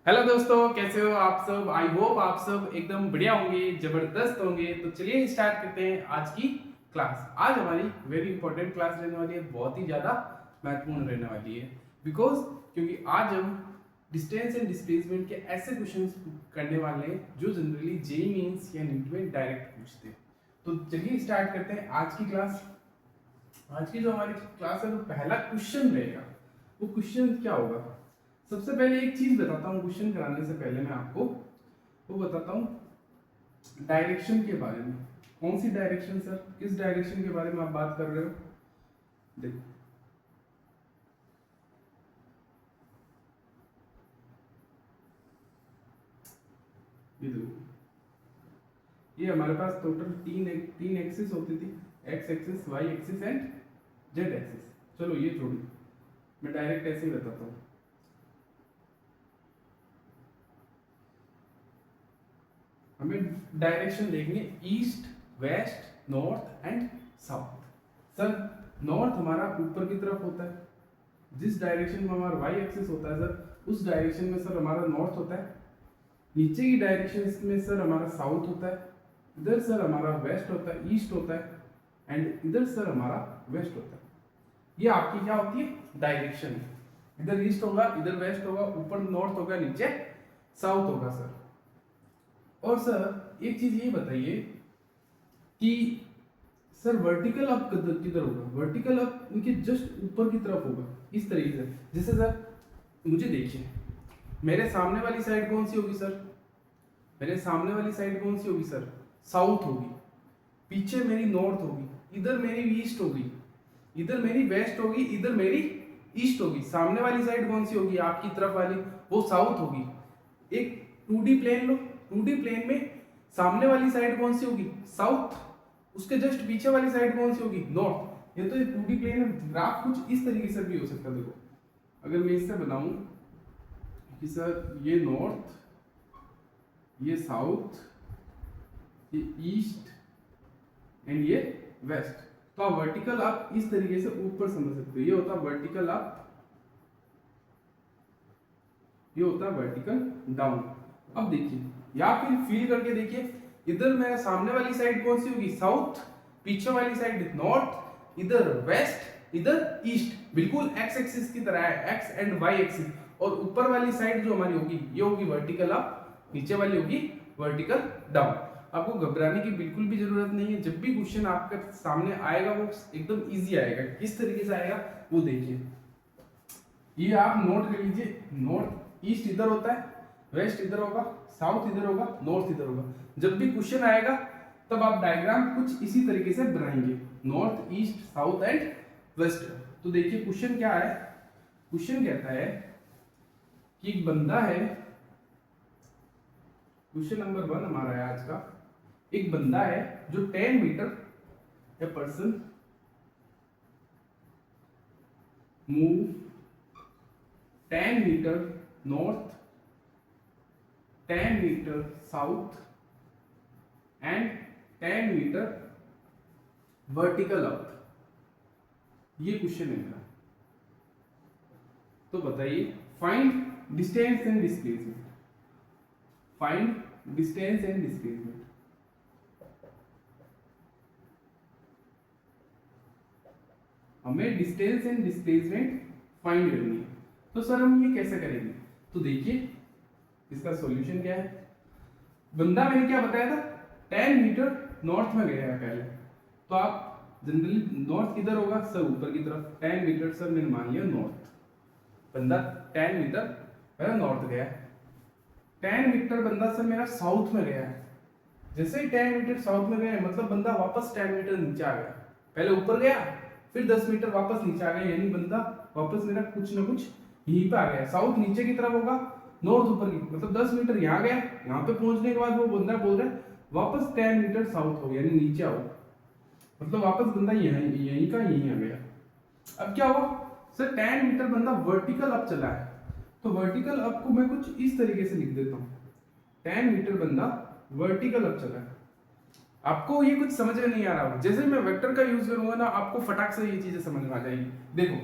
Hello दोस्तों, कैसे हो आप सब। आई होप आप सब एकदम बढ़िया होंगे, जबरदस्त होंगे। तो चलिए स्टार्ट करते हैं आज की क्लास। आज हमारी वेरी इंपॉर्टेंट क्लास रहने वाली है, बहुत ही ज़्यादा महत्वपूर्ण रहने वाली है। बिकॉज क्योंकि आज हम डिस्टेंस एंड डिस्प्लेसमेंट के ऐसे क्वेश्चंस करने वाले हैं जो जनरली जेईई मेंस या नीट में डायरेक्ट पूछते हैं। तो चलिए स्टार्ट करते हैं आज की क्लास। आज की जो हमारी क्लास है वो पहला क्वेश्चन रहेगा। वो क्वेश्चन क्या होगा, सबसे पहले एक चीज बताता हूँ। क्वेश्चन कराने से पहले मैं आपको वो बताता हूँ डायरेक्शन के बारे में। कौन सी डायरेक्शन सर, किस डायरेक्शन के बारे में आप बात कर रहे हो। देखो, ये देखो, ये हमारे पास टोटल तीन एक्सिस होती थी। X axis, Y axis and Z axis. चलो ये छोड़ो, मैं डायरेक्ट ऐसे ही बताता हूँ। हमें डायरेक्शन देखनी है east, west, north and south. Sir north हमारा ऊपर की तरफ होता है, जिस डायरेक्शन में हमारा वाई एक्सिस होता है सर उस डायरेक्शन में सर हमारा नॉर्थ होता है। नीचे की डायरेक्शन में सर हमारा साउथ होता है। इधर सर हमारा वेस्ट होता है, ईस्ट होता है। एंड इधर सर हमारा वेस्ट होता है। ये आपकी क्या होती है डायरेक्शन। इधर ईस्ट होगा, इधर वेस्ट होगा, ऊपर नॉर्थ होगा, नीचे साउथ होगा सर। और सर एक चीज ये बताइए कि सर वर्टिकल अप किधर किधर होगा। वर्टिकल अप इनके जस्ट ऊपर की तरफ होगा, इस तरीके से। जैसे सर मुझे देखिए, मेरे सामने वाली साइड कौन सी होगी सर, मेरे सामने वाली साइड कौन सी होगी सर, साउथ होगी। पीछे मेरी नॉर्थ होगी, इधर मेरी ईस्ट होगी, इधर मेरी वेस्ट होगी, इधर मेरी ईस्ट होगी। सामने वाली साइड कौन सी होगी आपकी तरफ वाली, वो साउथ होगी। एक 2D प्लेन लो, 2D प्लेन में सामने वाली साइड कौन सी होगी, साउथ। उसके जस्ट पीछे वाली साइड कौन सी होगी, नॉर्थ। ये तो ये 2D प्लेन है। ग्राफ कुछ इस तरीके से भी हो सकता है। देखो अगर मैं इससे बनाऊं कि सर ये नॉर्थ, ये साउथ, ये ईस्ट एंड ये वेस्ट, तो आप वर्टिकल आप इस तरीके से ऊपर समझ सकते हो। ये होता है वर्टिकल अप, ये होता है वर्टिकल डाउन। अब देखिए, या फिर फील करके देखिए, इधर मेरे सामने वाली साइड कौन सी होगी, साउथ। पीछे वाली साइड नॉर्थ, इधर वेस्ट, इधर ईस्ट। बिल्कुल एक्स एक्सिस की तरह है, एक्स एंड वाई एक्सिस। और ऊपर वाली साइड जो हमारी होगी ये होगी वर्टिकल अप, नीचे वाली होगी वर्टिकल डाउन। आपको घबराने की बिल्कुल भी जरूरत नहीं है। जब भी क्वेश्चन आपके सामने आएगा वो एकदम इजी आएगा। किस तरीके से आएगा वो देखिए। ये आप नोट कर लीजिए, नॉर्थ ईस्ट इधर होता है, वेस्ट इधर होगा, साउथ इधर होगा, नॉर्थ इधर होगा। जब भी क्वेश्चन आएगा तब आप डायग्राम कुछ इसी तरीके से बनाएंगे, north east south and west. तो देखिए क्वेश्चन क्या है। क्वेश्चन कहता है कि एक बंदा है, क्वेश्चन नंबर 1 हमारा है आज का। एक बंदा है जो 10 metre, a person move 10 metre north, 10 metre south and 10 metre vertical up. ये क्वेश्चन है मेरा। तो बताइए find distance and displacement. Find distance and displacement. हमें डिस्टेंस एंड डिस्प्लेसमेंट फाइंड करनी है। तो सर हम ये कैसे करेंगे, तो देखिए इसका सॉल्यूशन क्या है। बंदा मैंने क्या बताया था, 10 मीटर नॉर्थ में गया है पहले। तो आप जनरली नॉर्थ किधर होगा सर, ऊपर की तरफ। 10 मीटर सर मैंने मान लिया नॉर्थ। बंदा 10 मीटर पहले नॉर्थ गया। 10 मीटर बंदा सर मेरा साउथ में गया है। जैसे ही 10 मीटर साउथ में गया मतलब बंदा वापस 10 मीटर नीचे आ गया। पहले ऊपर गया, फिर 10 मीटर वापस नीचे आ गया, यानी बंदा वापस मेरा कुछ ना कुछ यहीं पे आ गया। साउथ नीचे की तरफ होगा, नॉर्थ ऊपर की, मतलब 10 मीटर यहाँ गया। यहाँ पे पहुंचने के बाद वो बंदा बोल रहा है वापस 10 मीटर साउथ हो गया, यानी नीचे आओ। मतलब वापस बंदा यहीं यहीं का यहीं आ गया। अब क्या हुआ सर, 10 मीटर बंदा वर्टिकल अप चला है। तो वर्टिकल अप को मैं कुछ इस तरीके से लिख देता हूँ, 10 मीटर बंदा वर्टिकल अप चला है। आपको ये कुछ समझ में नहीं आ रहा हो, जैसे मैं वेक्टर का यूज करूंगा ना आपको फटाक से ये चीजें समझ में आ जाएगी। देखो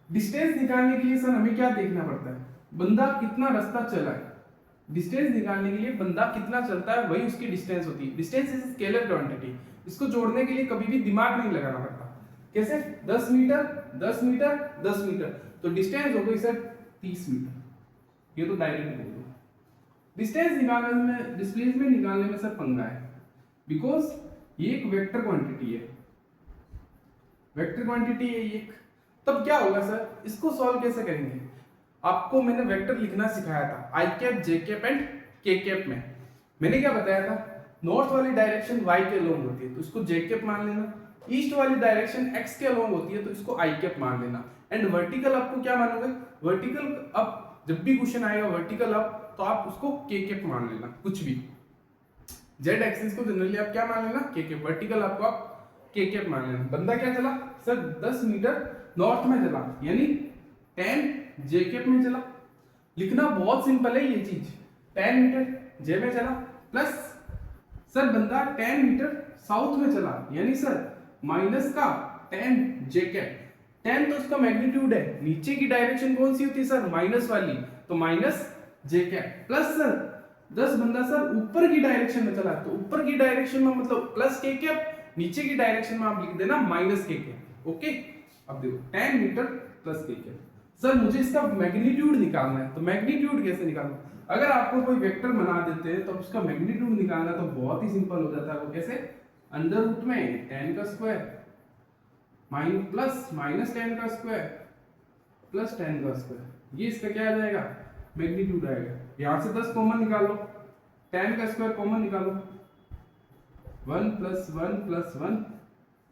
डिस्टेंस निकालने के लिए सर हमें क्या देखना पड़ता है, बंदा कितना रास्ता चला है। डिस्टेंस निकालने के लिए बंदा कितना चलता है वही उसकी डिस्टेंस होती है। डिस्टेंस इज स्केलर क्वांटिटी, इसको जोड़ने के लिए कभी भी दिमाग नहीं लगाना पड़ता। कैसे? 10 मीटर 10 मीटर 10 मीटर, तो डिस्टेंस हो गई सर 30 मीटर। ये तो डायरेक्ट बोल दो। डिस्टेंस निकालने में, डिस्प्लेसमेंट निकालने में सर पंगा है, बिकॉज ये एक वेक्टर क्वांटिटी है, वेक्टर क्वांटिटी है एक। तब क्या होगा सर, इसको सॉल्व कैसे करेंगे? आपको मैंने वेक्टर लिखना सिखाया था आई कैप, जे कैप एंड के कैप में। मैंने क्या बताया था? नॉर्थ वाली डायरेक्शन y के अलोंग होती है तो इसको जे कैप मान लेना, ईस्ट वाली डायरेक्शन x के अलोंग होती है तो इसको आई कैप मान लेना, एंड वर्टिकल आपको क्या मानोगे? वर्टिकल अप, जब भी क्वेश्चन आएगा वर्टिकल अप तो आप उसको के कैप मान लेना, कुछ भी। जेड एक्सिस को जनरली आप क्या मान लेना? के कैप। वर्टिकल आपको आप के कैप मान लेना। बंदा क्या चला सर? 10 मीटर नॉर्थ में चला, यानी 10 जे कैप में चला। लिखना बहुत सिंपल है ये चीज, 10 मीटर जे में चला, प्लस सर बंदा 10 मीटर साउथ में चला, यानी सर माइनस का 10 जे कैप। 10 तो उसका मैग्नीट्यूड है, नीचे की डायरेक्शन कौन सी होती है सर? माइनस वाली, तो माइनस जे कैप, प्लस सर 10 बंदा सर ऊपर की डायरेक्शन में चला, तो ऊपर की डायरेक्शन में मतलब प्लस के कैप, नीचे की डायरेक्शन में आप लिख देना माइनस के कैप। ओके, अब देखो 10 मीटर प्लस के कैप। सर मुझे इसका मैग्नीट्यूड निकालना है, तो मैग्नीट्यूड कैसे निकालना? अगर आपको कोई वेक्टर बना देते हैं तो उसका मैग्नीट्यूड निकालना तो बहुत ही सिंपल हो जाता है। वो कैसे? अंडर रूट में 10 का स्क्वायर प्लस माइनस 10 का स्क्वायर प्लस 10 का स्क्वायर, ये इसका क्या आ जाएगा? मैग्नीट्यूड आएगा। यहां से 10 कॉमन निकालो, 10 का स्क्वायर कॉमन निकालो, 1 प्लस 1 प्लस 1,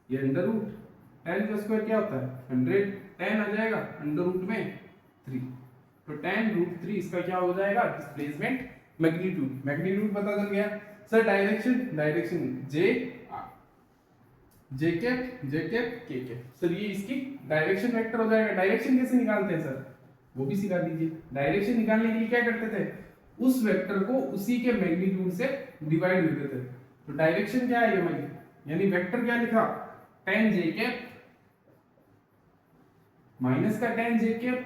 ये अंडर रूट 10 का स्क्वायर क्या होता है? 100, 10 आ जाएगा अंडर रूट में 3, तो 10 रूट 3 इसका क्या हो जाएगा? Displacement magnitude. मैग्नीट्यूड पता चल गया। सर डायरेक्शन जे कैप के कैप, सर ये इसकी डायरेक्शन वेक्टर हो जाएगा। डायरेक्शन कैसे निकालते हैं सर? वो भी सिखा दीजिए। डायरेक्शन निकालने के लिए क्या करते थे? उस वेक्टर को उसी के मैग्नीट्यूड से डिवाइड करते थे। तो डायरेक्शन क्या है ये भाई, यानी वेक्टर क्या लिखा? 10 जे कैप माइनस का 10 जे कैप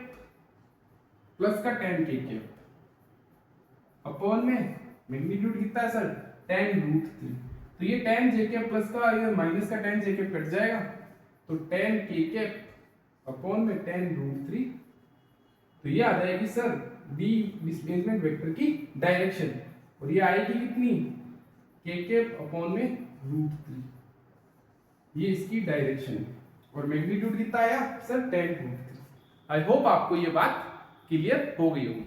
प्लस का 10 के कैप, अपॉन में मैग्नीट्यूड कितना है सर? 10 रूट 3। तो ये 10 जे कैप प्लस का ये माइनस का 10 जे कैप कट जाएगा, तो 10 के कैप अपॉन में 10 रूट 3, तो ये आ जाएगी सर डी डिस्प्लेसमेंट वेक्टर की डायरेक्शन, और ये आएगी कितनी? के कैप अपॉन में रूट 3, ये इसकी डायरेक्शन है। और मैग्नीट्यूड कितना आया सर? 10 रूट 3। आई होप आपको ये बात क्लियर हो गई होगी।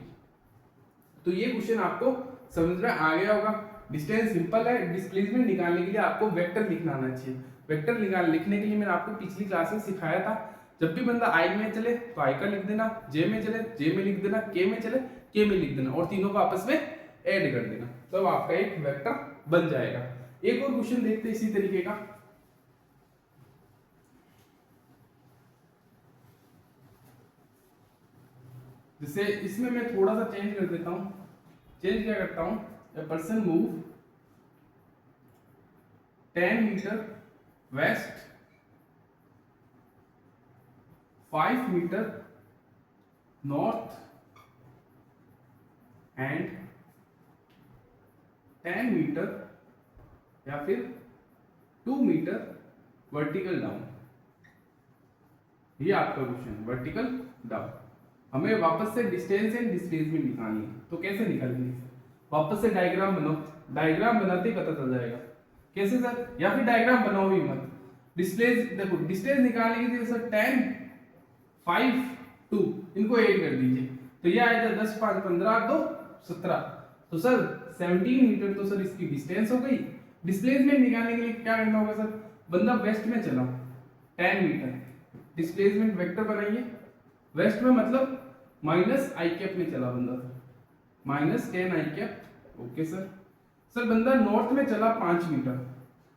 तो ये क्वेश्चन आपको समझ में आ गया होगा। डिस्टेंस सिंपल है, डिस्प्लेसमेंट निकालने के लिए आपको वेक्टर लिखना आना चाहिए। वेक्टर लिखने के लिए मैंने आपको पिछली क्लास में सिखाया था, जब भी बंदा आई में चले तो आई का लिख देना, जे में चले जे में लिख देना, के में चले के में लिख देना, और तीनों को आपस में ऐड कर देना, तो आपका एक वेक्टर बन जाएगा। एक और क्वेश्चन देखते हैं इसी तरीके का। जैसे इसमें मैं थोड़ा सा चेंज कर देता हूं। चेंज क्या करता हूं? A person move 10 meter west, 5 meter north and 10 meter या फिर 2 मीटर वर्टिकल डाउन। ये आपका क्वेश्चन वर्टिकल डाउन। हमें वापस से डिस्टेंस एंड डिस्प्लेसमेंट निकालनी है, तो कैसे निकालेंगे? वापस से डायग्राम बनाओ, डायग्राम बनाते ही पता चल जाएगा। कैसे सर? या फिर डायग्राम बनाओ भी मत। डिस्प्लेस देखो, डिस्टेंस निकालने के लिए सर 10 5 2 इनको ऐड कर दीजिए, तो ये आएगा 10 5 15 2 17, तो सर 17 मीटर तो सर इसकी डिस्टेंस हो गई। डिस्प्लेसमेंट निकालने के लिए क्या करना होगा सर? बंदा वेस्ट में चला 10 मीटर, डिस्प्लेसमेंट वेक्टर बनाइए। वेस्ट में मतलब माइनस आई कैप में चला बंदा, माइनस 10 आई कैप। Okay sir. सर बंदा नॉर्थ में चला 5 मीटर,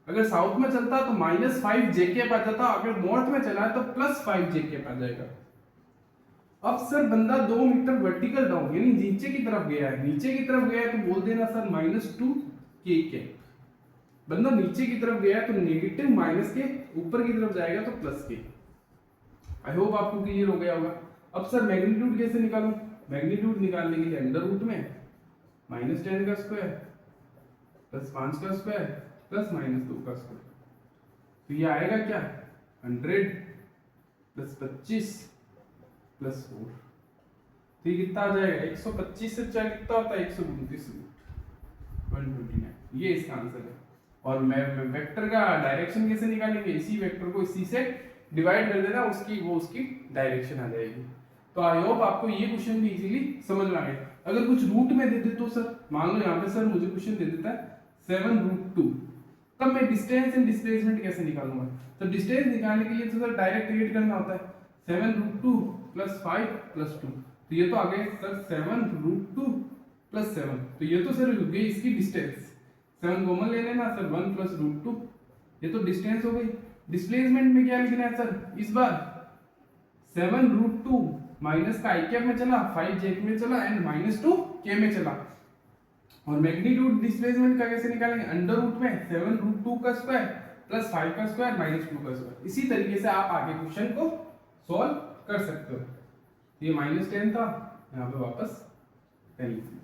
अगर साउथ में चलता तो माइनस 5 जे कैप आ जाता, अगर नॉर्थ में चला है तो प्लस 5 जे कैप आ जाएगा। अब सर बंदा 2 मीटर वर्टिकल डाउन यानी नीचे की तरफ गया है, नीचे की तरफ गया है तो बोल देना सर -2 के कैप। बंदा नीचे की तरफ गया है तो नेगेटिव माइनस के, ऊपर की तरफ जाएगा तो प्लस के। आई होप आपको क्लियर हो गया होगा। अब सर मैग्नीट्यूड कैसे निकालूं? मैग्नीट्यूड निकालने के लिए अंडर रूट में -10 का स्क्वायर प्लस 5 का स्क्वायर प्लस -2 का स्क्वायर, तो ये आएगा क्या 100 प्लस 25 प्लस 4, तो ये कितना आ जाएगा 125 से चाहे कितना होता है 129 रूट 129, ये इसका आंसर है। और मैं वेक्टर का डायरेक्शन कैसे निकालेंगे, इसी वेक्टर को इसी से डिवाइड कर देना, उसकी डायरेक्शन आ जाएगी। तो आई होप आपको ये क्वेश्चन भी इजीली समझ में आ गया। अगर कुछ रूट में दे दे तो सर मान लो यहाँ पे सर मुझे क्वेश्चन दे देता है 7√2, तब मैं डिस्टेंस एंड डिस्प्लेसमेंट कैसे निकालूंगा। तो डिस्टेंस निकालने के लिए तो सर डायरेक्ट एड करना होता है 7√2 प्लस 5 प्लस 2, तो ये तो आ गए सर 7√2 प्लस 7, तो ये तो सर हो गई इसकी डिस्टेंस, 7 कॉमन ले लेना सर 1 प्लस √2, ये तो डिस्टेंस हो गई। डिस्प्लेसमेंट में क्या लिखना है सर, इस बार 7√2 माइनस का i कैप में चला, 5 j में चला एंड -2 k में चला। और मैग्नीट्यूड डिस्प्लेसमेंट का कैसे निकालेंगे, अंडर रूट में 7√2 का स्क्वायर प्लस 5 का स्क्वायर -2 का स्क्वायर। इसी तरीके से आप आगे क्वेश्चन को सॉल्व कर सकते हो। ये -10 था, यहाँ पे वापस 10 लिख लीजिए।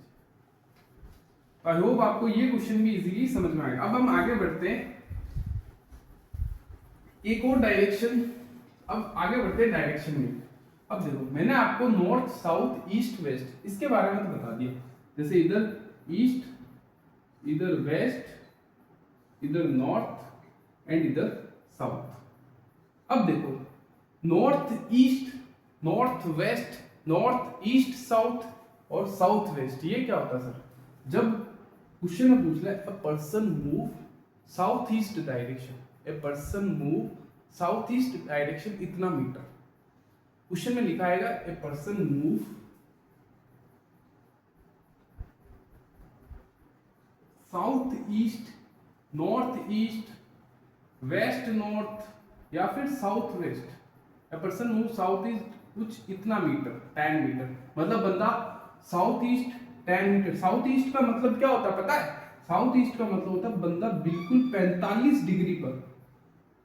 आई होप आपको ये क्वेश्चन भी इजीली समझ में आएगा। अब हम आगे बढ़ते हैं एक और डायरेक्शन, अब आगे बढ़ते हैं डायरेक्शन में। अब देखो मैंने आपको नॉर्थ साउथ ईस्ट वेस्ट इसके बारे में तो बता दिया, जैसे इधर ईस्ट, इधर वेस्ट, इधर नॉर्थ एंड इधर साउथ। अब देखो north east, north west, north east south और साउथ वेस्ट, ये क्या होता है सर, जब क्वेश्चन में पूछ ले a person move south east direction, a person move south east direction इतना मीटर, क्वेश्चन में लिखा आएगा a person move south east, north east, west north या फिर south west, a person move south east कुछ इतना मीटर 10 मीटर, मतलब बंदा south east 10 metre. South east का मतलब क्या होता है पता है, साउथ ईस्ट का मतलब होता है बंदा बिल्कुल 45 डिग्री पर,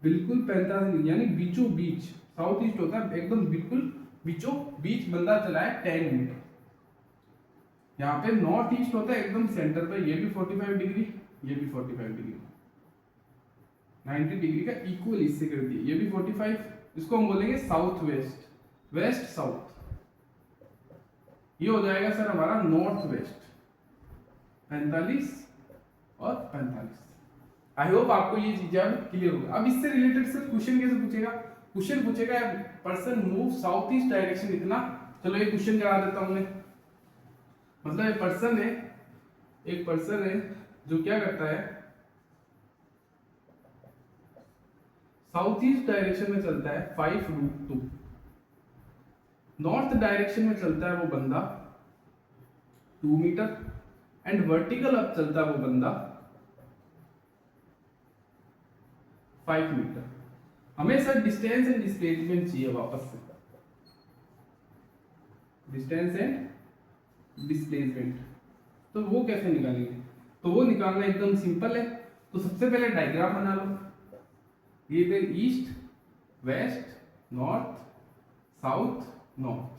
बिल्कुल 45 यानी बीचों बीच, साउथ ईस्ट होता है एकदम बिल्कुल बीचों बीच बंदा चला है 10 मीटर। यहाँ पे नॉर्थ ईस्ट होता है एकदम सेंटर पे, ये भी 45 डिग्री, ये भी 45 डिग्री, 90 डिग्री का इक्वल इससे कर दिए, ये भी 45, इसको हम बोलेंगे साउथ वेस्ट, वेस्ट साउथ। ये हो जाएगा सर हमारा नॉर्थ वेस्ट 45 और 45। आई होप आपको ये चीजें अब क्लियर होगा। अब इससे रिलेटेड सर क्वेश्चन कैसे पूछेगा, क्वेश्चन पूछेगा person move south east direction इतना, चलो ये क्वेश्चन करा देता हूं मैं। मतलब एक पर्सन है जो क्या करता है साउथ ईस्ट डायरेक्शन में चलता है 5√2, नॉर्थ डायरेक्शन में चलता है वो बंदा 2 मीटर एंड वर्टिकल अप चलता है वो बंदा 5 मीटर। हमें सर डिस्टेंस एंड डिस्प्लेसमेंट चाहिए वापस से, डिस्टेंस एंड डिस्प्लेसमेंट, तो वो कैसे निकालेंगे, तो वो निकालना एकदम सिंपल है। तो सबसे पहले डायग्राम बना लो, ये इधर east west north south north,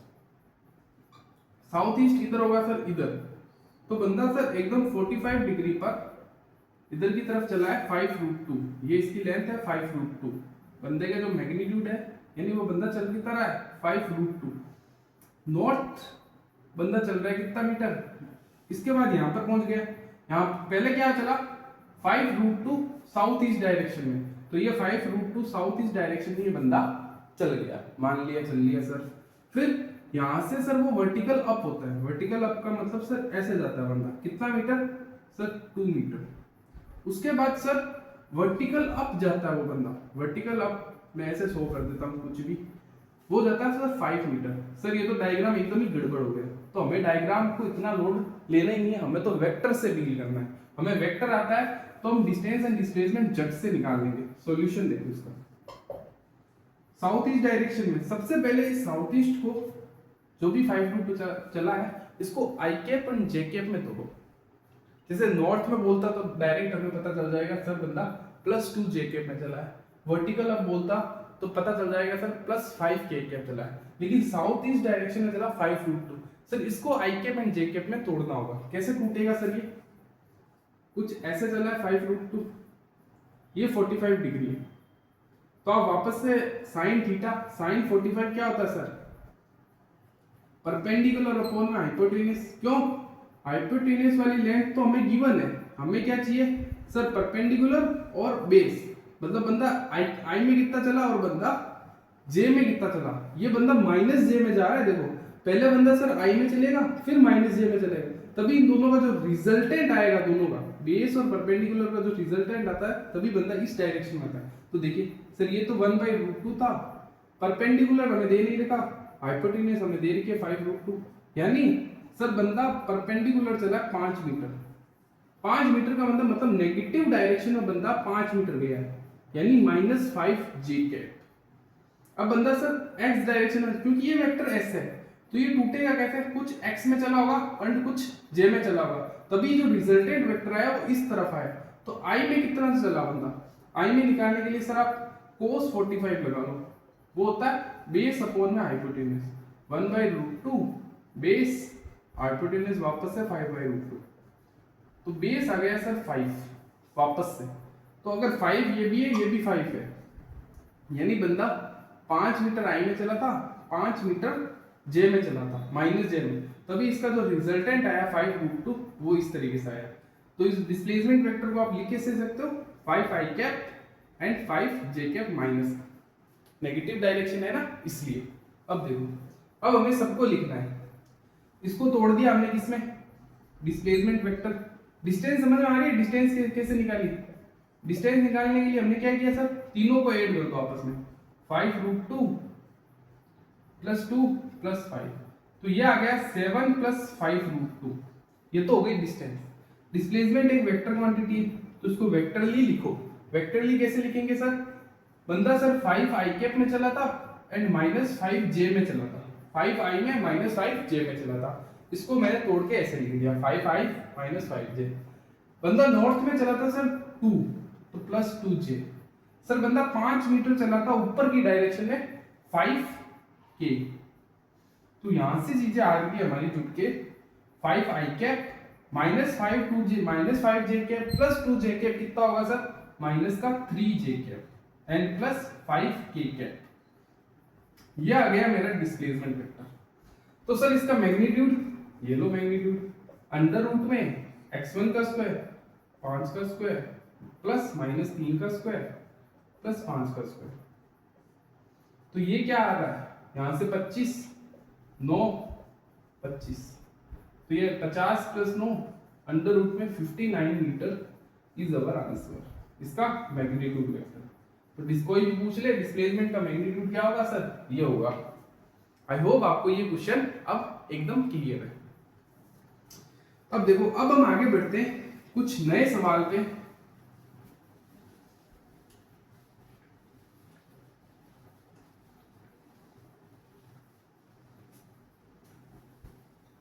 south east इधर होगा सर इधर, तो बंदा सर एकदम 45 डिग्री पर इधर की तरफ चला है 5√2, ये इसकी लेंथ है 5√2, बंदे का जो मैग्नीट्यूड है यानी वो बंदा चल कितना रहा है 5√2। नॉर्थ बंदा चल रहा है कितना मीटर, इसके बाद यहाँ पर पहुंच गया, यहाँ पहले क्या चला 5√2 साउथ ईस्ट डायरेक्शन में, तो ये 5√2 साउथ ईस्ट डायरेक्शन में ये बंदा चल गया, मान लिया चल लिया सर। फिर यहाँ से सर वो वर्टिकल अप होता है, वर्टिकल अप का मतलब सर ऐसे जाता है बंदा कितना मीटर सर 2 मीटर। उसके बाद सर वर्टिकल अप जाता है वो बंदा, वर्टिकल अप मैं ऐसे शो कर देता हूँ कुछ भी, वो जाता है सर 5 मीटर। सर ये तो डायग्राम एकदम ही गड़बड़ हो गया, तो हमें डायग्राम को इतना लोड लेना ही नहीं है, हमें तो वेक्टर से डील करना है। हमें वेक्टर आता है तो हम डिस्टेंस एंड डिस्प्लेसमेंट झट से निकाल लेंगे। सॉल्यूशन देखो इसका, साउथ ईस्ट डायरेक्शन में सबसे पहले इस साउथ ईस्ट को जो भी 5√2 चला है इसको आई कैप और जे कैप में तोड़ो। जैसे नॉर्थ में बोलता तो डायरेक्ट हमें पता चल जाएगा सर बंदा +2 जे कैप में चला है, वर्टिकल अब बोलता तो पता चल जाएगा सर +5 के कैप चला है, लेकिन साउथ ईस्ट डायरेक्शन में चला 5√2, सर इसको आई कैप एंड जे कैप में तोड़ना होगा। कैसे टूटेगा सर? ये कुछ ऐसे चला है 5√2, ये 45 डिग्री है, तो आप वापस से साइन थीटा, साइन 45 क्या होता है सर? परपेंडिकुलर अपॉन में हाइपोटेन्यूज। क्यों? हाइपोटेन्यूज वाली लेंथ तो हमें गिवन है, हमें क्या चाहिए सर? परपेंडिकुलर और बेस। मतलब बंदा आई में कितना चला और बंदा जे में कितना चला। ये बंदा माइनस जे में जा रहा है, देखो पहले बंदा सर आई में चलेगा फिर माइनस जे में चलेगा, तभी इन दोनों का जो रिजल्टेंट आएगा, दोनों का बेस और परपेंडिकुलर का जो रिजल्टेंट आता है, तभी बंदा इस डायरेक्शन में आता है। तो देखिए सर ये तो 1/√2 था, परपेंडिकुलर हमें दे नहीं रखा, हाइपोटेन्यूज हमें दे रखी है 5√2, यानी सर बंदा परपेंडिकुलर चला 5 मीटर। 5 मीटर का मतलब नेगेटिव डायरेक्शन में बंदा 5 मीटर गया है, यानी -5 जे कैप। अब बंदा सर एक्स डायरेक्शन में, क्योंकि ये वेक्टर एस है तो ये टूटेगा कैसे? कुछ एक्स में चला होगा और कुछ जे में चला होगा, तभी जो रिजल्टेंट वेक्टर आया वो इस तरफ आया। तो आई में कितना से चला बंदा? आई में निकालने के लिए सर आप cos 45 लगा लो, वो होता है बेस अपॉन में हाइपोटेन्यूज, 1/√2 बेस, हाइपोटेन्यूज वापस से 5/√2, तो बेस आ गया सर 5 वापस से। तो अगर 5 ये भी है, ये भी 5 है, यानी बंदा 5 मीटर आई में चला था, 5 मीटर जे में चला था, माइनस जे में, तभी इसका जो रिजल्टेंट आया 5√2 वो इस तरीके से आया। तो इस डिस्प्लेसमेंट वेक्टर को आप लिख कैसे सकते हो? 5 i cap and 5 j cap minus, negative direction है ना इसलिए। अब देखो, अब हमें सबको लिखना है, इसको तोड़ दिया हमने किसमें? Displacement vector. डिस्टेंस समझ में आ रही है? डिस्टेंस कैसे निकाली? डिस्टेंस निकालने के लिए हमने क्या किया सर? तीनों को ऐड कर दो आपस में, 5√2 + 2 + 5, तो ये आ गया 7 + 5√2। ये तो हो गई डिस्टेंस। डिस्प्लेसमेंट एक वेक्टर क्वांटिटी है, तो इसको वेक्टरली लिखो। वेक्टरली कैसे लिखेंगे सर? बंदा सर 5 आई कैप में चला था एंड -5 जे में चला था, 5 आई में -5 जे में चला था, इसको मैंने तोड़ के ऐसे लिख दिया 5 आई -5 जे। बंदा नॉर्थ में चला था सर 2, तो +2 जे। सर बंदा 5 मीटर चला था ऊपर की डायरेक्शन में 5 के, तो यहां से चीजें आ रही है हमारी जुट के 5 i cap -5 2 J -5 j cap +2 J cap कितना होगा सर? -3 जे कैप एंड +5 के कैप। ये आ गया मेरा डिस्प्लेसमेंट वेक्टर। तो सर इसका मैग्नीट्यूड, ये लो मैग्नीट्यूड, अंडर रूट में x1 का स्क्वायर, 5 का स्क्वायर प्लस -3 का स्क्वायर प्लस 5 का स्क्वायर, तो ये क्या आ रहा है? यहां से 25, 9 25, तो ये 50 + 9 अंडर रूट में 59 मीटर इज अवर आंसर, इसका मैग्नीट्यूड वेक्टर। तो कोई भी पूछ ले डिस्प्लेसमेंट का मैग्नीट्यूड क्या होगा सर? ये होगा। आई होप आपको ये क्वेश्चन अब एकदम क्लियर है। अब देखो, अब हम आगे बढ़ते हैं कुछ नए सवाल पे।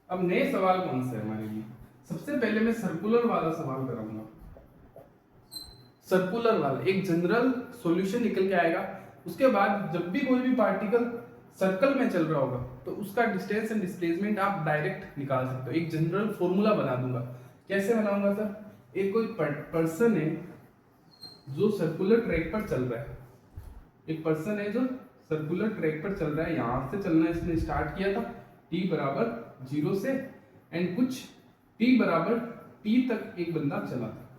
अब नए सवाल कौन से है हमारे लिए? सबसे पहले मैं सर्कुलर वाला सवाल कराऊंगा। सर्कुलर वाला एक जनरल सॉल्यूशन निकल के आएगा, उसके बाद जब भी कोई भी पार्टिकल सर्कल में चल रहा होगा तो उसका डिस्टेंस एंड डिस्प्लेसमेंट आप डायरेक्ट निकाल सकते हो। एक जनरल फॉर्मूला बना दूंगा। कैसे बनाऊंगा सर? एक कोई पर्सन है जो सर्कुलर ट्रैक पर चल रहा है, एक पर्सन है जो सर्कुलर ट्रैक पर चल रहा है, यहां से चलना इसने स्टार्ट किया था t = 0 से, एंड कुछ t = t तक एक बंदा चला था,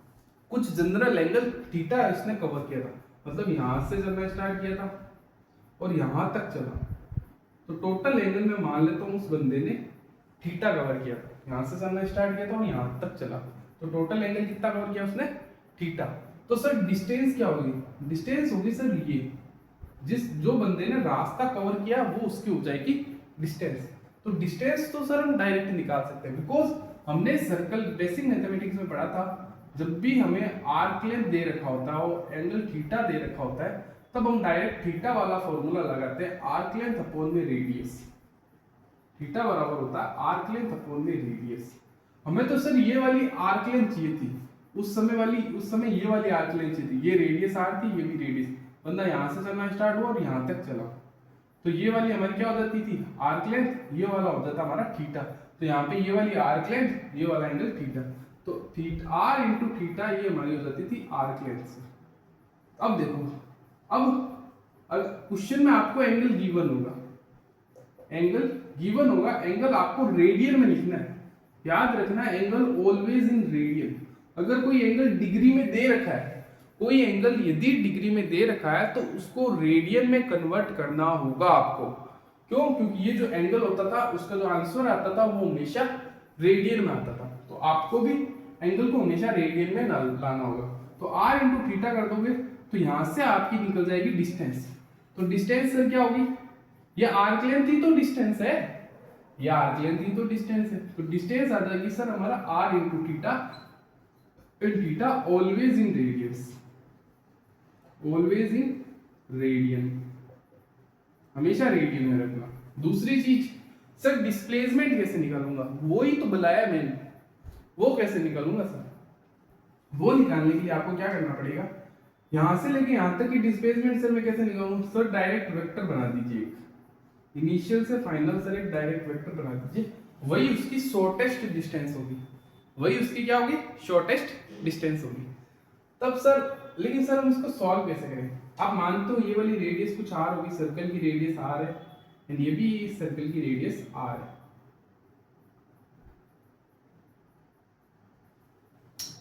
कुछ जनरल एंगल थीटा इसने कवर किया था, मतलब यहां से चलना स्टार्ट किया था और यहां तक चला, तो टोटल एंगल में मान लेता हूं उस बंदे ने थीटा कवर किया था, यहां से चलना स्टार्ट किया था और यहां तक चला, तो टोटल एंगल कितना कवर किया उसने? थीटा। तो सर डिस्टेंस क्या होगी? डिस्टेंस होगी सर ये, जो बंदे ने रास्ता कवर किया वो उसकी हो जाएगी डिस्टेंस। तो डिस्टेंस तो सर हम डायरेक्ट निकाल सकते हैं, बिकॉज हमने सर्कल बेसिक मैथमेटिक्स में पढ़ा था, जब भी हमें आर्क लेंथ दे रखा होता है और एंगल थीटा दे रखा होता है, तब हम डायरेक्ट थीटा वाला फॉर्मूला लगाते हैं, आर्क लेंथ अपॉन में रेडियस। थीटा बराबर होता है आर्क लेंथ अपॉन में रेडियस। हमें तो सर ये वाली आर्क लेंथ चाहिए थी, उस समय ये वाली आर्क लेंथ चाहिए थी, ये रेडियस आर थी, ये भी रेडियस, बंदा यहां से चलना स्टार्ट हुआ और यहां तक चला, तो ये वाली हमारी क्या हो जाती थी आर्क लेंथ, ये वाला हो जाता हमारा थीटा। तो यहाँ पे ये वाली आर्क लेंथ, ये वाला एंगल थीटा, तो थीटा आर इंटू थीटा ये हमारी हो जाती थी आर्क लेंथ से। अब देखो, अब क्वेश्चन में आपको एंगल गिवन होगा, एंगल गिवन होगा, एंगल आपको रेडियन में लिखना है, याद रखना एंगल ऑलवेज इन रेडियन। अगर कोई एंगल डिग्री में दे रखा है, कोई एंगल यदि डिग्री में दे रखा है तो उसको रेडियन में कन्वर्ट करना होगा आपको। क्यों? क्योंकि ये जो एंगल होता था उसका जो आंसर आता था वो हमेशा रेडियन में आता था, तो आपको भी एंगल को हमेशा रेडियन में लाना होगा। तो r इंटू थीटा कर दोगे तो यहां से आपकी निकल जाएगी डिस्टेंस। तो डिस्टेंस सर क्या होगी? ये आर्क लेंथ ही तो डिस्टेंस है, ये आर्क लेंथ ही तो डिस्टेंस है। तो डिस्टेंस आ जाएगी सर हमारा r into theta, and theta always in radiance, always in radian, हमेशा रेडियन में रखना। दूसरी चीज सर डिस्प्लेसमेंट कैसे निकालूंगा? वो ही तो बुलाया मैंने, वो कैसे निकालूंगा सर? वो निकालने के लिए आपको क्या करना पड़ेगा, यहां से लेके यहां तक की डिस्प्लेसमेंट सर मैं कैसे निकालूंगा? सर डायरेक्ट वेक्टर बना दीजिए, इनिशियल से फाइनल सर एक डायरेक्ट वेक्टर बना दीजिए, वही उसकी शॉर्टेस्ट डिस्टेंस होगी, वही उसकी क्या होगी? शॉर्टेस्ट डिस्टेंस होगी। तब सर, लेकिन सर हम इसको सॉल्व कैसे करें? आप मानते हो ये वाली रेडियस कुछ आर होगी, सर्कल की रेडियस आर है, एंड ये भी सर्कल की रेडियस आर है,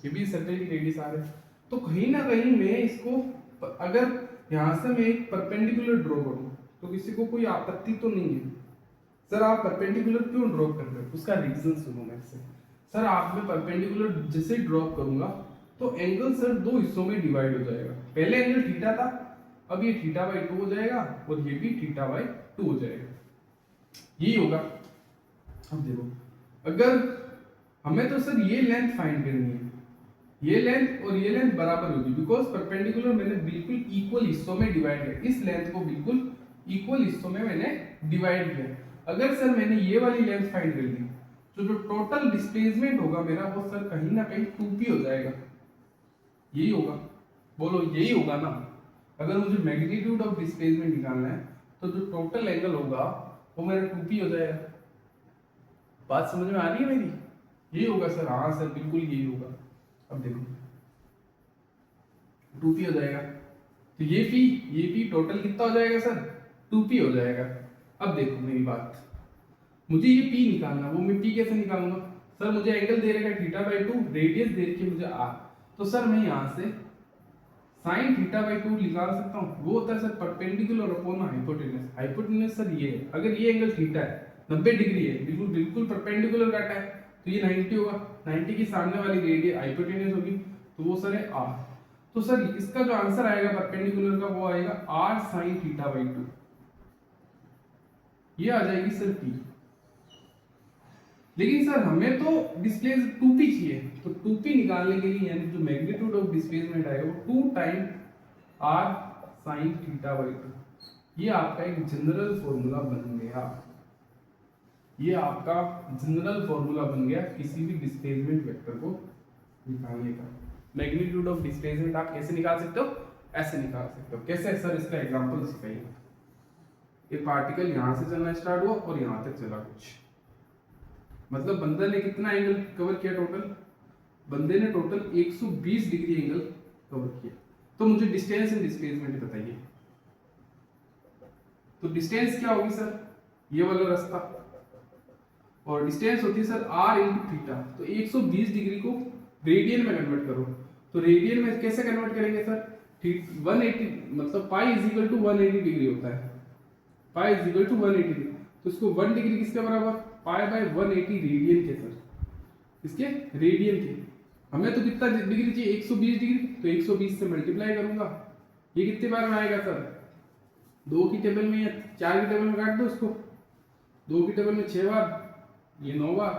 ये भी सर्कल की रेडियस आर है। तो कहीं ना कहीं मैं इसको, अगर यहां से मैं एक परपेंडिकुलर ड्रॉ करूं तो किसी को कोई आपत्ति तो नहीं है। सर आप परपेंडिकुलर क्यों ड्रॉ कर रहे हो? उसका रीजन सुनो मेरे से। सर आप में परपेंडिकुलर जैसे ड्रॉ करूंगा तो एंगल सर दो हिस्सों में डिवाइड हो जाएगा। पहले एंगल थीटा था, अब ये थीटा बाई 2 हो जाएगा, और ये भी थीटा बाई 2 हो जाएगा, यही होगा। अब देखो, अगर हमें तो सर ये लेंथ फाइंड करनी है, ये लेंथ और ये लेंथ बराबर होगी, बिकॉज परपेंडिकुलर मैंने बिल्कुल इक्वल हिस्सों में डिवाइड किया, इस लेंथ को बिल्कुल इक्वल हिस्सों में मैंने डिवाइड किया। अगर सर मैंने ये वाली लेंथ फाइंड कर ली तो जो टोटल डिस्प्लेसमेंट होगा मेरा वो सर कहीं ना कहीं 2p हो जाएगा, यही होगा, बोलो यही होगा ना। अगर मुझे मैग्नीट्यूड ऑफ डिस्प्लेसमेंट निकालना है तो जो टोटल एंगल होगा वो मेरा 2p हो जाएगा। बात समझ में आ रही है मेरी? यही होगा सर, हाँ सर बिल्कुल यही होगा। अब देखो 2p हो जाएगा, तो ये p टोटल कितना हो जाएगा सर? 2p हो जाएगा। अब देखो मेरी बात, मुझे ये p निकालना, वो मैं p कैसे निकालूंगा? सर मुझे एंगल दे रखा है थीटा बाई 2, रेडियस दे रखी है मुझे r, तो सर मैं यहाँ से साइन थीटा बाई 2 निकाल सकता हूँ। वो होता है sir perpendicular upon hypotenuse. Hypotenuse sir ये है, अगर ये एंगल थीटा है 90 डिग्री है, बिल्कुल बिल्कुल परपेंडिकुलर काटा है, तो ये 90 होगा, 90 की सामने वाली रेडियस हाइपोटेनस होगी, तो वो सर है r। तो सर इसका जो आंसर आएगा परपेंडिकुलर का वो आएगा r साइन थीटा बाई 2, ये आ जाएगी सर p। लेकिन सर हमें तो डिस्प्लेस 2p चाहिए, तो 2p निकालने के लिए यानी जो मैग्नीट्यूड ऑफ डिस्प्लेसमेंट आएगा वो 2 time r sin theta by 2, ये आपका एक जनरल फॉर्मूला बन गया, ये आपका जनरल फॉर्मूला बन गया किसी भी डिस्प्लेसमेंट वेक्टर को निकालने का। मैग्नीट्यूड ऑफ डिस्प्लेसमेंट आप कैसे निकाल सकते हो? ऐसे निकाल सकते हो। कैसे सर? इसका एग्जांपल सिखाइए। ये पार्टिकल यहां से चलना स्टार्ट हुआ और यहां तक चला, कुछ मतलब बंदे ने कितना एंगल कवर किया? टोटल बंदे ने टोटल 120 डिग्री एंगल कवर किया। तो मुझे डिस्टेंस एंड डिस्प्लेसमेंट बताइए। तो डिस्टेंस क्या होगी सर? ये वाला रास्ता, और डिस्टेंस होती है सर r इंटू थीटा। तो 120 डिग्री को रेडियन में कन्वर्ट करो, तो रेडियन में कैसे कन्वर्ट करेंगे सर? 180 मतलब pi is equal to 180 degree होता है, pi is equal to 180 degree. तो इसको 1 डिग्री किसके बराबर? पाई बाय 180 रेडियन के सर, इसके रेडियन के। हमें तो कितना डिग्री चाहिए? 120 डिग्री, तो 120 से मल्टीप्लाई करूंगा, ये कितने बार में आएगा सर? 2 की टेबल में या 4 की टेबल में काट दो इसको, 2 की टेबल में 6 बार, ये 9 बार,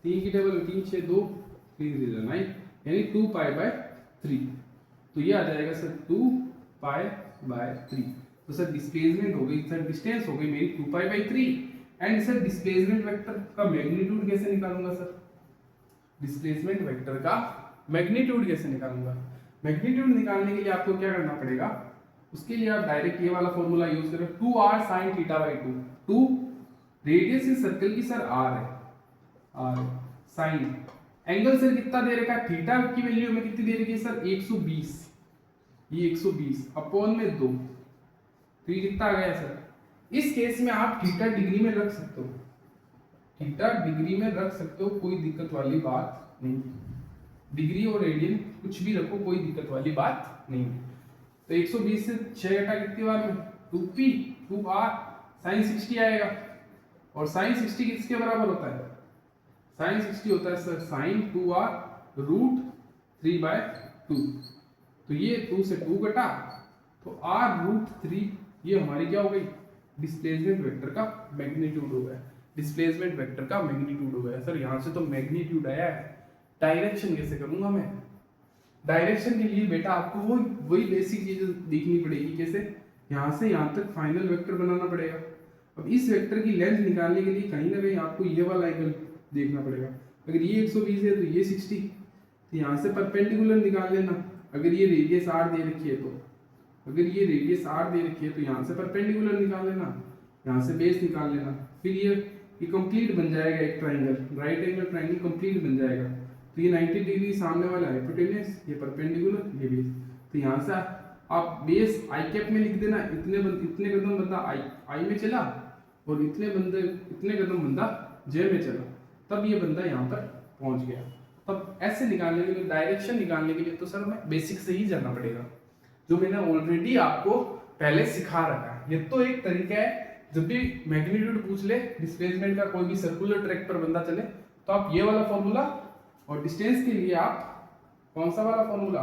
3 की टेबल में 3 6 2 3 9, यानी 2 पाई बाय 3। तो ये आ जाएगा सर 2 पाई बाय 3। तो सर डिस्प्लेसमेंट हो गई, सर डिस्टेंस हो गई मेरी 2 pi by 3। And sir displacement vector का मैग्नीट्यूड कैसे निकालूंगा सर? डिस्प्लेसमेंट वेक्टर का मैग्नीट्यूड कैसे निकालूंगा? मैग्नीट्यूड निकालने के लिए आपको क्या करना पड़ेगा? उसके लिए आप डायरेक्ट ये वाला फॉर्मूला यूज करें, 2r sin theta by 2। 2 radius इस सर्कल की सर r है, r साइन एंगल सर कितना दे रखा है, थीटा की वैल्यू में कितनी दे रखी है सर 120, ये 120 अपॉन में 2, तो ये कितना आ गया सर। इस केस में आप थीटा डिग्री में रख सकते हो, थीटा डिग्री में रख सकते हो, कोई दिक्कत वाली बात नहीं, डिग्री और रेडियन कुछ भी रखो, कोई दिक्कत वाली बात नहीं। तो 120 से 6 घटा कितनी बार में 2p 2r sin 60 आएगा, और sin 60 किसके बराबर होता है, sin 60 होता है सर sin 2r रूट 3/2। तो ये 2 से 2 घटा, तो r रूट 3, ये हमारी क्या हो गई, डिस्प्लेसमेंट वेक्टर का मैग्नीट्यूड हो गया, डिस्प्लेसमेंट वेक्टर का मैग्नीट्यूड हो गया। सर यहाँ से तो मैग्नीट्यूड आया है, डायरेक्शन कैसे करूंगा मैं, डायरेक्शन के लिए बेटा आपको वही बेसिक चीज देखनी पड़ेगी, कैसे यहाँ से यहाँ तक फाइनल वेक्टर बनाना पड़ेगा। अब इस वेक्टर की लेंथ निकालने के लिए कहीं ना कहीं आपको ये वाला एंगल देखना पड़ेगा, अगर ये 120 है तो ये 60, तो यहाँ से परपेंडिकुलर निकाल लेना। अगर ये रेडियस r दे रखी है, तो अगर ये रेडियस r दे रखी है तो यहाँ से परपेंडिकुलर निकाल लेना, यहाँ से बेस निकाल लेना, फिर ये कंप्लीट बन जाएगा एक triangle, right angle triangle complete बन जाएगा। तो ये 90 डिग्री सामने वाला हाइपोटेनस, ये परपेंडिकुलर, ये बेस। तो यहाँ से आप बेस आई कैप में लिख देना, इतने कदम बंदा आई में चला और इतने कदम बंदा जे में चला, तब ये बंदा यहाँ पर पहुंच गया। तब ऐसे निकालने के लिए, डायरेक्शन निकालने के लिए तो सर हमें बेसिक से ही जाना पड़ेगा, जो मैंने ऑलरेडी आपको पहले सिखा रखा है। ये तो एक तरीका है, जब भी मैग्नीट्यूड पूछ ले डिस्प्लेसमेंट का, कोई भी सर्कुलर ट्रैक पर बंदा चले, तो आप ये वाला फॉर्मूला, और डिस्टेंस के लिए आप कौन सा वाला फॉर्मूला,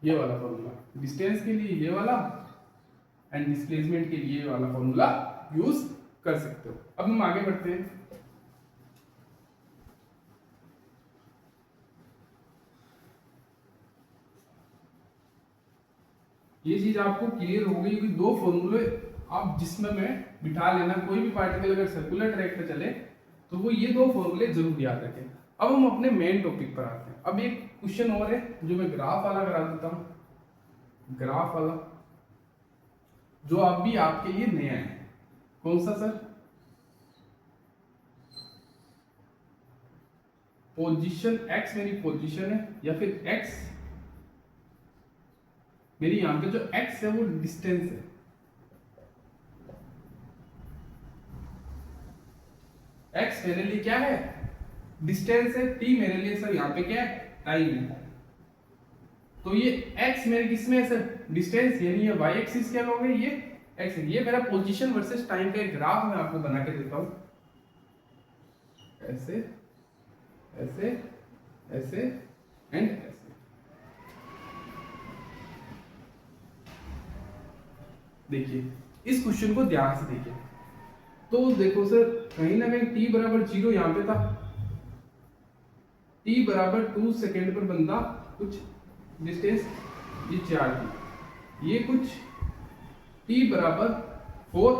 ये वाला फॉर्मूला, डिस्टेंस के लिए ये वाला एंड डिस्प्लेसमेंट के लिए ये वाला फॉर्मूला यूज कर सकते हो। अब हम आगे बढ़ते हैं। ये चीज आपको क्लियर हो गई कि दो फॉर्मूले आप जिसमें में बिठा लेना, कोई भी पार्टिकल अगर सर्कुलर ट्रैक पे चले तो वो ये दो फॉर्मूले जरूर याद रखें। अब हम अपने मेन टॉपिक पर आते हैं। अब एक क्वेश्चन और है जो मैं ग्राफ वाला करा देता हूं, ग्राफ वाला, जो आप भी आपके लिए नया है। कौन सा सर, पोजीशन x मेरी पोजीशन है, या फिर x मेरी यहां पे जो x है वो डिस्टेंस है, x मेरे लिए क्या है, डिस्टेंस है, t मेरे लिए सर यहाँ पे क्या है, टाइम है। तो ये x मेरे किसमें है सर, डिस्टेंस, यानी ये y एक्सिस क्या लोगे, ये x है। ये मेरा पोजीशन वर्सेस टाइम का एक ग्राफ मैं आपको बना के देता हूं, ऐसे ऐसे ऐसे एंड ऐसे। देखिए इस क्वेश्चन को ध्यान से देखिए, तो देखो सर कहीं ना कहीं t बराबर 0 यहाँ पे था, t बराबर 2 सेकेंड पर बंदा कुछ डिस्टेंस ये 4 थी, ये कुछ t बराबर 4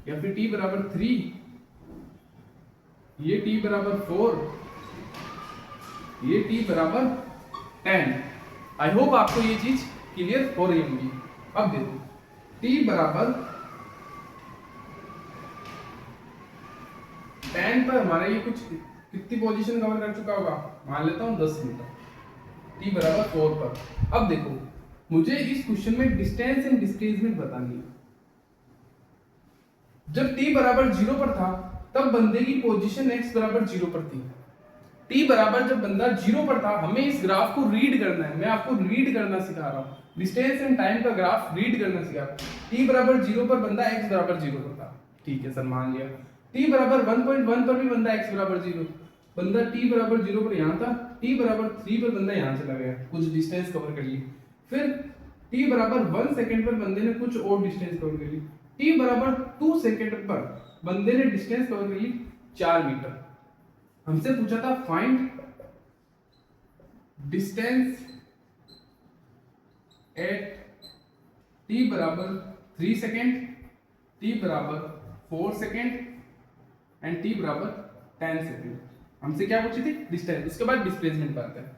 या फिर t बराबर 3, ये t बराबर 4, ये t बराबर 10। आई होप आपको ये चीज क्लियर हो रही होगी। अब देखो t बराबर 10 पर हमारा ये कुछ कितनी पोजीशन कवर कर चुका होगा, मान लेता हूं 10 मीटर, t बराबर 4 पर। अब देखो मुझे इस क्वेश्चन में डिस्टेंस एंड डिस्प्लेसमेंट बतानी है। जब t बराबर 0 पर था तब बंदे की पोजीशन x बराबर 0 पर थी। t बराबर जब बंदा 0 पर था, हमें इस ग्राफ को रीड करना है, मैं आपको रीड करना सिखा रहा हूं, डिस्टेंस एंड टाइम का ग्राफ रीड करना सिखा रहा हूं। t बराबर 0 पर बंदा x बराबर 0 पर था, ठीक है सर मान लिया। t बराबर 1.1 पर भी बंदा x बराबर 0, बंदा t बराबर 0 पर यहाँ था, t बराबर 3 पर बंदा यहाँ चला गया, कुछ डिस्टेंस कवर कर ली। फिर t बराबर 1 सेकंड पर बंदे ने कुछ और डिस्टेंस कवर कर ली। t बराबर 2 सेकंड पर बंदे ने डिस्टेंस कवर कर ली 4 मीटर। हमसे पूछा था फाइंड डिस्टेंस एट t बराबर 3 सेकेंड, t बराबर 4 सेकेंड एंड t बराबर 10 सेकेंड। हमसे क्या पूछी थी, डिस्टेंस। उसके बाद डिस्प्लेसमेंट पर आते हैं।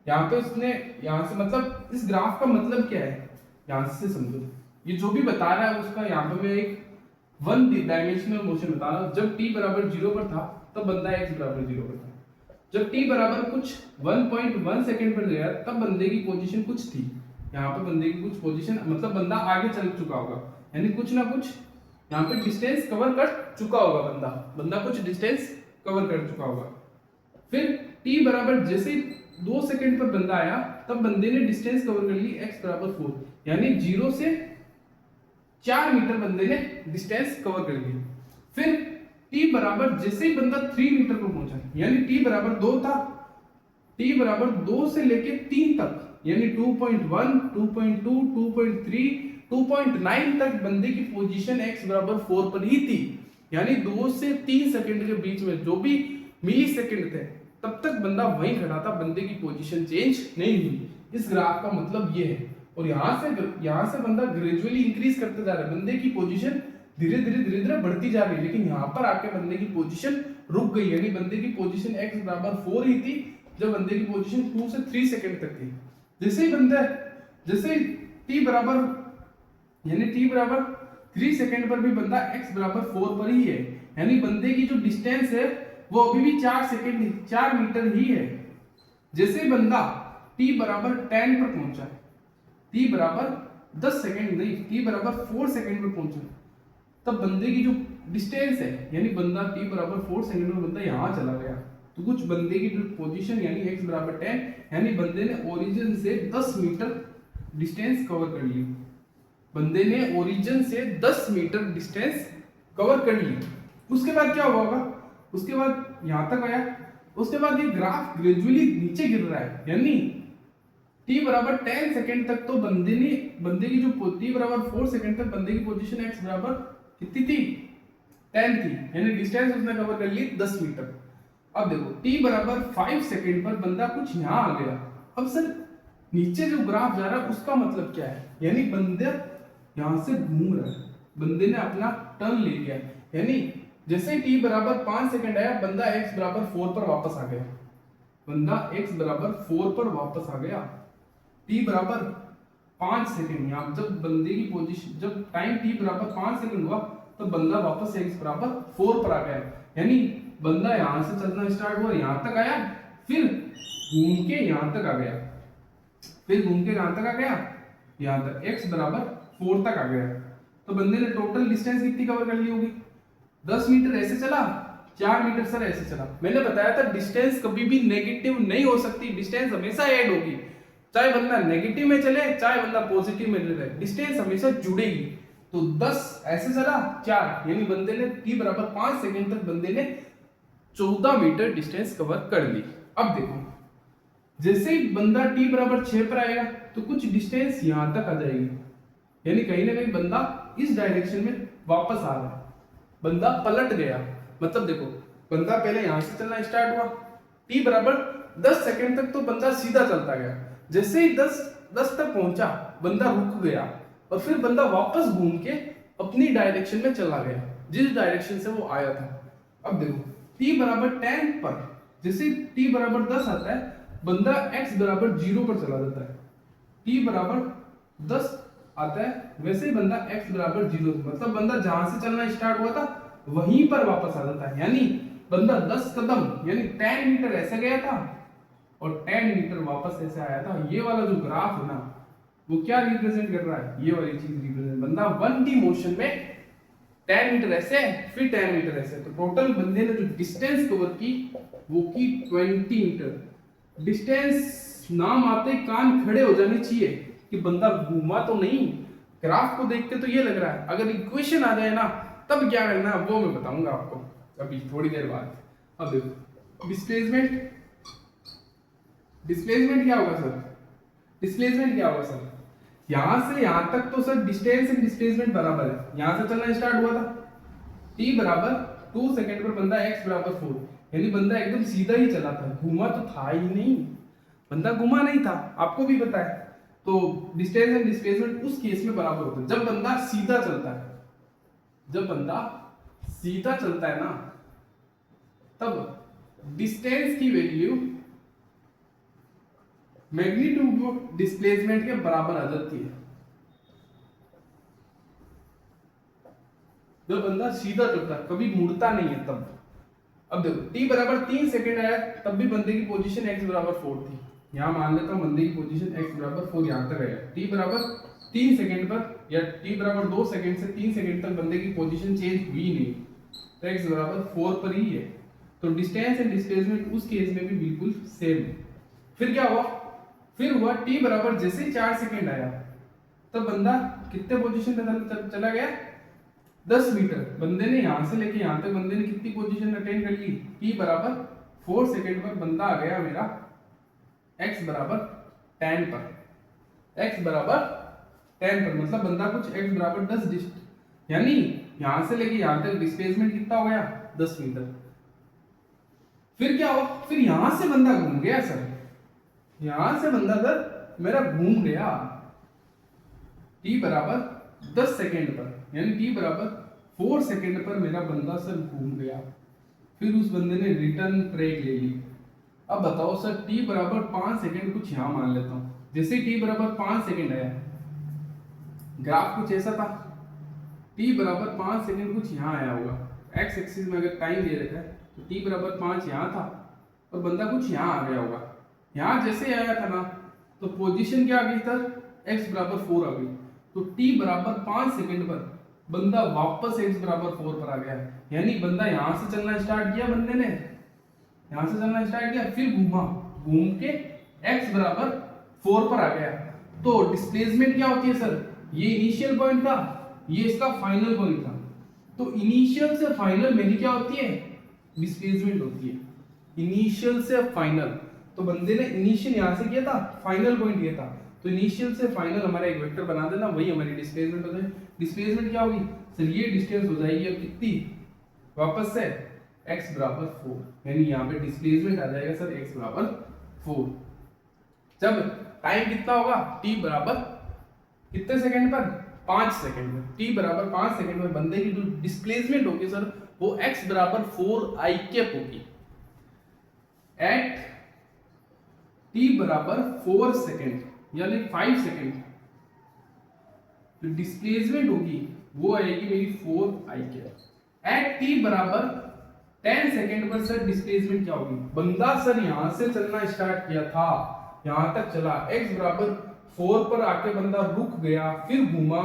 यहाँ पे उसने यहाँ से मतलब इस ग्राफ का मतलब क्या है, यहाँ से समझो, ये जो भी बता रहा है उसका यहाँ पे मैं एक वन डायमेंशनल मोशन बता रहा हूँ। जब t बराबर 0 पर था तब बंदा x बराबर 0 पर था, जब t बराबर कुछ 1.1 सेकंड पर गया तब बंदे की पोजीशन कुछ थी, यहाँ पे बंदे की कुछ पोजीशन मतलब बंदा आगे चल चुका होगा, यानी कुछ ना कुछ यहाँ पे डिस्टेंस कवर कर चुका होगा, बंदा कुछ डिस्टेंस कवर कर चुका होगा। फिर t बराबर जैसे 2 सेकंड पर बंदा आया तब बंदे ने डिस्टेंस कवर कर ली x बराबर 4, यानी 0 से 4 मीटर बंदे ने डिस्टेंस कवर कर ली। फिर t बराबर जैसे ही बंदा 3 मीटर पर पहुंचा, यानी t बराबर 2 था, t बराबर 2 से लेके 3 तक यानी 2.1, 2.2, 2.3, 2.9 तक बंदे की पोजीशन x बराबर 4 पर ही थी, यानी 2 से 3 सेकंड के बीच में जो भी मिली सेकंड थे तब तक बंदा वहीं खड़ा था, बंदे की पोजीशन चेंज नहीं हुई। इस ग्राफ का मतलब ये है, और यहाँ से बंदा ग्रेजुअली इंक्रीज करते जा रहा है, बंदे की पोजीशन धीरे धीरे बढ़ती जा रही है, लेकिन यहाँ पर आके बंदे की पोजीशन रुक गई, यानी बंदे की पोजीशन x बराबर 4 ही थी जब बंदे की पोजीशन 2 से 3 सेकंड तक थी। जैसे t बराबर यानी t बराबर 3 सेकंड पर भी बंदा x बराबर 4 पर ही है, यानी बंदे की जो डिस्टेंस है वो अभी भी 4 मीटर ही है। जैसे बंदा t बराबर 10 पर पहुंचा, t बराबर 10 सेकंड नहीं, t बराबर 4 सेकंड पर पहुंचा, तब बंदे की जो डिस्टेंस है यानी बंदा t बराबर 4 सेकंड में बंदा यहाँ चला गया, तो कुछ बंदे की जो पोजीशन यानी x बराबर 10 यानी बंदे ने ओरिजिन से 10 मीटर डिस्टेंस कवर कर ली, बंदे ने ओरिजिन से 10 मीटर डिस्टेंस कवर कर ली। उसके बाद क्या होगा, उसके बाद यहाँ तक आया, उसके बाद ये ग्राफ ग्रेजुअली नीचे गिर रहा है, यानी t बराबर 10 सेकंड तक तो बंदे की जो t बराबर 4 सेकंड तक बंदे की पोजीशन x बराबर कितनी थी, 10 थी, यानी डिस्टेंस उसने कवर कर ली 10 मीटर। अब देखो t बराबर 5 सेकंड पर बंदा कुछ यहाँ आ गया, अब सर नीचे जो ग्राफ जा रहा है उसका मतलब क्या है, यानी बंदा यहाँ से घूम रहा है, बंदे ने अपना टर्न ले लिया, यानी जैसे ही t बराबर 5 सेकंड आया बंदा x बराबर 4 पर वापस आ गया, बंदा x बराबर 4 पर वापस आ गया। t बराबर 5 सेकंड, यहाँ जब बंदे की पोजीशन जब टाइम t बराबर 5 सेकंड हुआ तो बंदा वापस से x बराबर 4 पर आ गया, यानी बंदा यहाँ से चलना स्टार्ट हुआ, यहाँ तक आया, फिर घूम के यहाँ तक आ गया, फिर घूम के यहाँ तक आ गया, यहाँ तक x बराबर 4 तक आ गया, तो बंदे ने टोटल डिस्टेंस कितनी कवर कर ली होगी, 10 मीटर ऐसे चला, 4 मीटर सर ऐसे चला। मैंने बताया था डिस्टेंस कभी भी नेगेटिव नहीं हो सकती, डिस्टेंस हमेशा ऐड होगी, चाहे बंदा नेगेटिव में चले चाहे बंदा पॉजिटिव में चले, डिस्टेंस हमेशा जुड़ेगी। तो 10 ऐसे चला, 4 यानी बंदे ने t बराबर 5 सेकंड तक बंदे ने 14 मीटर डिस्टेंस कवर कर ली। अब देखो जैसे ही बंदा t बराबर 6 पर आएगा तो कुछ डिस्टेंस यहां तक आ जाएगी, यानी कहीं ना कहीं बंदा इस डायरेक्शन में वापस आ रहा है, बंदा पलट गया। मतलब देखो बंदा पहले यहां से चलना स्टार्ट हुआ, t बराबर 10 सेकंड तक तो बंदा सीधा चलता गया, जैसे ही 10 तक पहुंचा बंदा रुक गया और फिर बंदा वापस घूम के अपनी डायरेक्शन में चला गया जिस डायरेक्शन से वो आया था। अब देखो t बराबर 10 पर जैसे t बराबर 10 आता है बंदा x बराबर 0 पर चला जाता है, t बराबर 10 आता है वैसे ही बंदा x बराबर 0, मतलब बंदा जहां से चलना स्टार्ट हुआ था वहीं पर वापस आ जाता है, यानी बंदा 10 कदम यानी 10 मीटर ऐसे गया था और 10 मीटर वापस ऐसे आया था। ये वाला जो ग्राफ है ना वो क्या रिप्रेजेंट कर रहा है, ये वाली चीज रिप्रेजेंट, बंदा 1D मोशन में 10 मीटर ऐसे फिर 10 मीटर ऐसे, तो टोटल बंदे ने जो डिस्टेंस कवर की वो की 20 मीटर। डिस्टेंस नाम आते ही कान खड़े हो जाने चाहिए कि बंदा घूमा तो नहीं, ग्राफ को देख के तो ये लग रहा है, अगर इक्वेशन आ जाए ना तब क्या करना है वो मैं बताऊंगा आपको अभी थोड़ी देर बाद। अब देखो डिस्प्लेसमेंट क्या होगा सर, डिस्प्लेसमेंट क्या होगा सर, यहां से यहां तक तो सर डिस्टेंस एंड डिस्प्लेसमेंट बराबर है, यहां से चलना स्टार्ट हुआ था t बराबर 2 सेकंड पर बंदा x बराबर 4, यानी बंदा एकदम सीधा ही चला था, घूमा तो था ही नहीं, बंदा घुमा नहीं था, आपको भी पता है। तो डिस्टेंस एंड डिस्प्लेसमेंट उस केस में बराबर होता है जब बंदा सीधा चलता है, जब बंदा सीधा चलता है ना तब डिस्टेंस की वैल्यू मैग्नीट्यूड ऑफ डिस्प्लेसमेंट के बराबर आ जाती है, जब बंदा सीधा चलता है, कभी मुड़ता नहीं है तब। अब देखो t बराबर 3 सेकंड आया, तब भी बंदे की पोजीशन x बराबर 4 थी। यहाँ मान लेता हूँ बंदे की पोजीशन x बराबर 4 यहाँ तक आएगा। t बराबर 3 सेकंड पर या t बराबर 2 सेकंड से 3 सेकंड तक बंदे की पोजीशन चेंज हुई नहीं, तो x बराबर 4 पर ही है। तो डिस्टेंस एंड डिस्प्लेसमेंट उस केस में भी बिल्कुल सेम है। फिर क्या हुआ, फिर हुआ t बराबर जैसे ही 4 सेकंड आया, तब बंदा कितने पोजीशन पे चला गया, 10 मीटर। बंदे ने यहां से लेके यहां तक बंदे ने कितनी पोजीशन अटेन कर ली, t बराबर 4 सेकंड पर बंदा आ गया मेरा x बराबर 10 पर, x बराबर 10 पर, मतलब बंदा कुछ x बराबर 10 यानी यहां से लेके यहां तक डिस्प्लेसमेंट कितना हो गया, 10 मीटर। फिर क्या हुआ, फिर यहां से बंदा घूम गया सर, यहां से बंदा सर मेरा घूम गया t बराबर 10 सेकेंड पर, यानी t बराबर 4 सेकेंड पर मेरा बंदा सर घूम गया। फिर उस बंदे ने रिटर्न ट्रैक ले ली। अब बताओ सर t बराबर 5 सेकेंड, कुछ यहां मान लेता हूं, जैसे t बराबर 5 सेकेंड आया, ग्राफ कुछ ऐसा था, t बराबर 5 सेकेंड कुछ यहां आया होगा, x एक्सिस में अगर टाइम दे रखा है तो t बराबर 5 यहां था और बंदा कुछ यहां आ गया होगा। यहां जैसे आया था ना, तो पोजीशन क्या आ गई सर, x बराबर 4 आ गई। तो t बराबर 5 सेकंड पर बंदा वापस x बराबर 4 पर आ गया, यानी बंदा यहां से चलना स्टार्ट किया, बंदे ने यहां से चलना स्टार्ट किया, फिर घूमा, घूम के x बराबर 4 पर आ गया। तो डिस्प्लेसमेंट क्या होती है सर, ये इनिशियल पॉइंट था, ये इसका फाइनल पॉइंट था। तो इनिशियल से फाइनल मेरी क्या होती है, डिस्प्लेसमेंट होती है, इनिशियल से फाइनल। तो बंदे ने इनिशियल यहां से किया था, फाइनल पॉइंट ये था, तो इनिशियल से फाइनल हमारा एक वेक्टर बना देना, वही हमारी डिस्प्लेसमेंट हो जाए। डिस्प्लेसमेंट क्या होगी सर, ये डिस्टेंस हो जाएगी अब कितनी, वापस से x बराबर 4, यानी यहाँ पे डिस्प्लेसमेंट आ जाएगा सर x बराबर 4। जब टाइम कितना होगा, t बराबर कितने सेकंड पर, 5 सेकंड में, t बराबर 5 सेकंड में बंदे की जो डिस्प्लेसमेंट होगी सर वो x बराबर 4 i कैप होगी। एट t बराबर 4 सेकंड यानी 5 सेकंड, जो डिस्प्लेसमेंट होगी वो आएगी मेरी 4 i कैप। एट t बराबर 10 सेकंड पर सर डिस्प्लेसमेंट क्या होगी, बंदा सर यहां से चलना स्टार्ट किया था, यहां तक चला, x बराबर 4 पर आके बंदा रुक गया, फिर घूमा,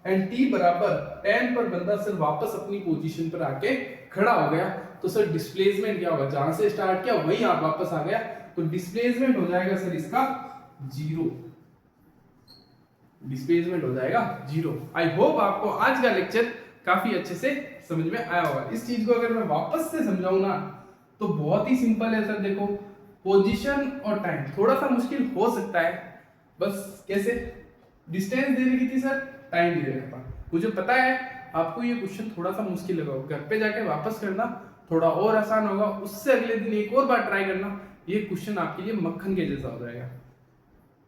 एंड t बराबर 10 पर बंदा सर वापस अपनी पोजीशन पर आके खड़ा हो गया। तो सर डिस्प्लेसमेंट क्या होगा, जहां से स्टार्ट किया वहीं आप वापस आ गया, तो डिस्प्लेसमेंट हो जाएगा सर इसका 0, डिस्प्लेसमेंट हो जाएगा 0। आई होप आपको आज का लेक्चर काफी अच्छे से समझ में आया होगा। इस चीज को अगर मैं वापस से समझाऊं ना, तो बहुत ही सिंपल है सर। देखो पोजीशन और टाइम थोड़ा सा मुश्किल हो सकता है, बस कैसे, डिस्टेंस दे रखी थी सर, टाइम दे रखा था, मुझे पता है आपको ये क्वेश्चन थोड़ा सा मुश्किल लगा, घर पे जाके वापस करना थोड़ा और आसान होगा, उससे अगले दिन एक और बार ट्राई करना, ये क्वेश्चन आपके लिए मक्खन के जैसा हो जाएगा।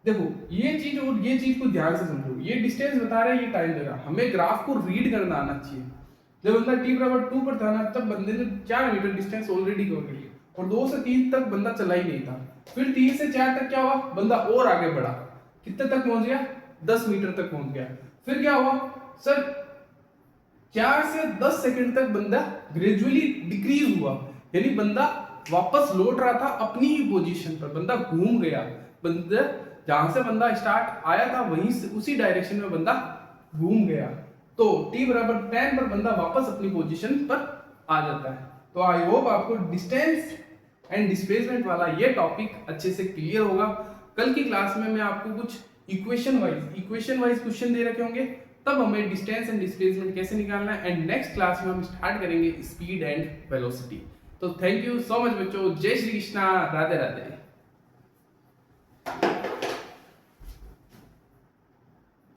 देखो ये चीज और ये चीज को ध्यान से समझो, ये डिस्टेंस बता रहा है, ये टाइम दे रहा है, हमें ग्राफ को रीड करना आना चाहिए। जब बंदा t बराबर 2 पर था ना, तब बंदे ने 4 मीटर डिस्टेंस ऑलरेडी कवर कर लिया और 2 से 3 तक बंदा चला ही नहीं था। फिर 3 से 4 तक क्या हुआ, बंदा और आगे बढ़ा, कितने तक पहुंच गया, 10 मीटर तक पहुंच गया। फिर क्या हुआ सर, 4 से 10 सेकंड तक बंदा ग्रेजुअली डिक्रीज हुआ, यानी बंदा वापस लौट रहा था अपनी ही पोजीशन पर, बंदा घूम गया, बंदा जहां से बंदा स्टार्ट आया था वहीं से उसी डायरेक्शन में बंदा घूम गया। तो t बराबर 10 पर बंदा वापस अपनी पोजीशन पर आ जाता है। तो आई होप आपको डिस्टेंस एंड डिस्प्लेसमेंट वाला ये टॉपिक अच्छे से क्लियर होगा। कल की क्लास में मैं आपको कुछ इक्वेशन वाइज क्वेश्चन दे रखे होंगे, तब हमें डिस्टेंस एंड डिस्प्लेसमेंट कैसे निकालना है, एंड नेक्स्ट क्लास में हम स्टार्ट करेंगे स्पीड एंड वेलोसिटी। तो थैंक यू सो मच बच्चों, जय श्री कृष्णा, राधे राधे।